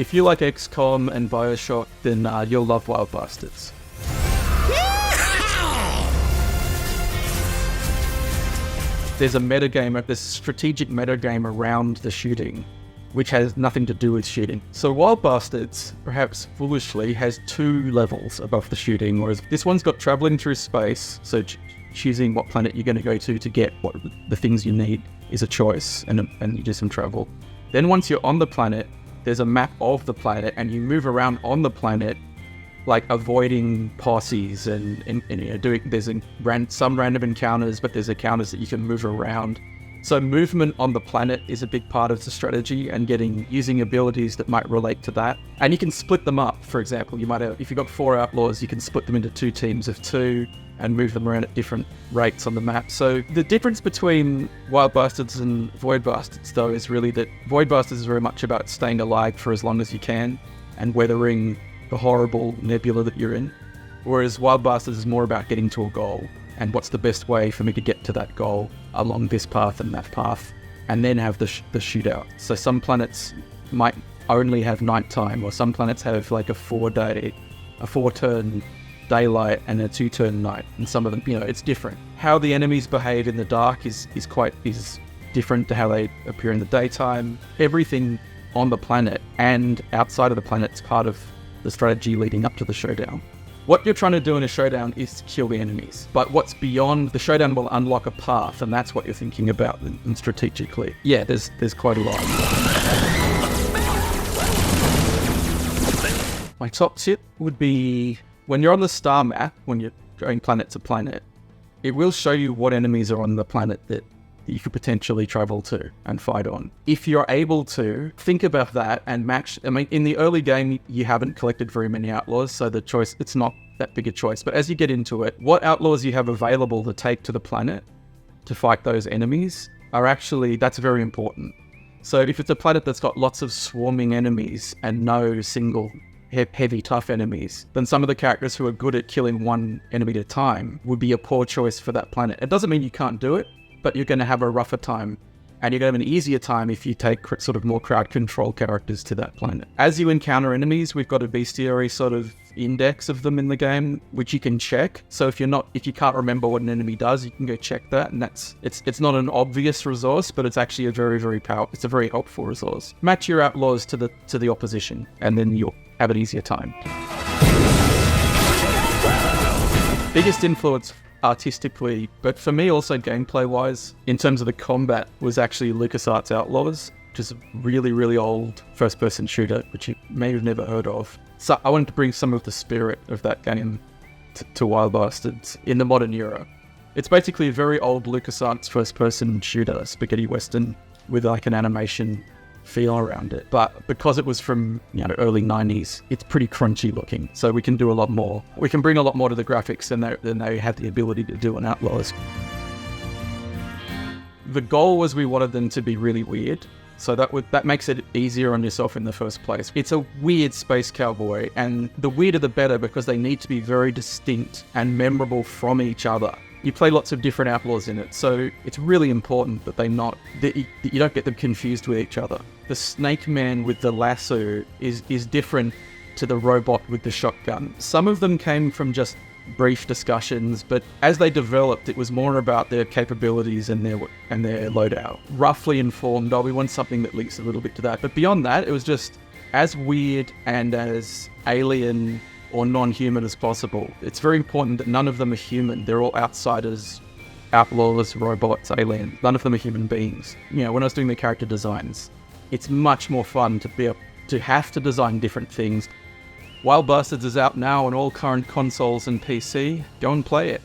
If you like XCOM and Bioshock, then you'll love Wild Bastards. There's a metagame, this strategic metagame around the shooting, which has nothing to do with shooting. So Wild Bastards, perhaps foolishly, has 2 levels above the shooting, whereas this one's got traveling through space, so choosing what planet you're going to go to get what the things you need is a choice, and you do some travel. Then once you're on the planet, there's a map of the planet, and you move around on the planet, like avoiding posses and you know, there's some random encounters, but there's encounters that you can move around. So movement on the planet is a big part of the strategy, and using abilities that might relate to that. And you can split them up. For example, you might have, if you've got 4 outlaws, you can split them into 2 teams of 2 and move them around at different rates on the map. So the difference between Wild Bastards and Void Bastards, though, is really that Void Bastards is very much about staying alive for as long as you can and weathering the horrible nebula that you're in. Whereas Wild Bastards is more about getting to a goal, and what's the best way for me to get to that goal along this path and that path, and then have the shootout. So some planets might only have nighttime, or some planets have like a 4-turn daylight and a 2-turn night, and some of them, you know, it's different. How the enemies behave in the dark is different to how they appear in the daytime. Everything on the planet and outside of the planet is part of the strategy leading up to the showdown. What you're trying to do in a showdown is kill the enemies, but what's beyond the showdown will unlock a path, and that's what you're thinking about and strategically. Yeah, there's quite a lot. My top tip would be, when you're on the star map, when you're going planet to planet, it will show you what enemies are on the planet that you could potentially travel to and fight on. If you're able to, think about that and match. I mean, in the early game, you haven't collected very many outlaws, so the choice, it's not that big a choice. But as you get into it, what outlaws you have available to take to the planet to fight those enemies that's very important. So if it's a planet that's got lots of swarming enemies and no single heavy, tough enemies, then some of the characters who are good at killing one enemy at a time would be a poor choice for that planet. It doesn't mean you can't do it, but you're going to have a rougher time, and you're going to have an easier time if you take sort of more crowd control characters to that planet. As you encounter enemies, we've got a bestiary sort of index of them in the game, which you can check. So if you can't remember what an enemy does, you can go check that, and it's not an obvious resource, but it's actually a very, very it's a very helpful resource. Match your outlaws to the opposition, and then you'll have an easier time. Biggest influence artistically, but for me also gameplay wise, in terms of the combat, was actually LucasArts Outlaws, which is a really, really old first person shooter, which you may have never heard of. So I wanted to bring some of the spirit of that game to Wild Bastards in the modern era. It's basically a very old LucasArts first person shooter, spaghetti western, with like an animation feel around it, but because it was from early 90s, it's pretty crunchy looking, so we can do a lot more. We can bring a lot more to the graphics than they have the ability to do in Outlaws. The goal was we wanted them to be really weird, so that makes it easier on yourself in the first place. It's a weird space cowboy, and the weirder the better, because they need to be very distinct and memorable from each other. You play lots of different outlaws in it, so it's really important that you don't get them confused with each other. The snake man with the lasso is different to the robot with the shotgun. Some of them came from just brief discussions, but as they developed, it was more about their capabilities and their loadout. Roughly informed, we want something that links a little bit to that. But beyond that, it was just as weird and as alien or non-human as possible. It's very important that none of them are human. They're all outsiders, outlaws, robots, aliens. None of them are human beings. When I was doing the character designs, it's much more fun to have to design different things. Wild Bastards is out now on all current consoles and PC. Go and play it.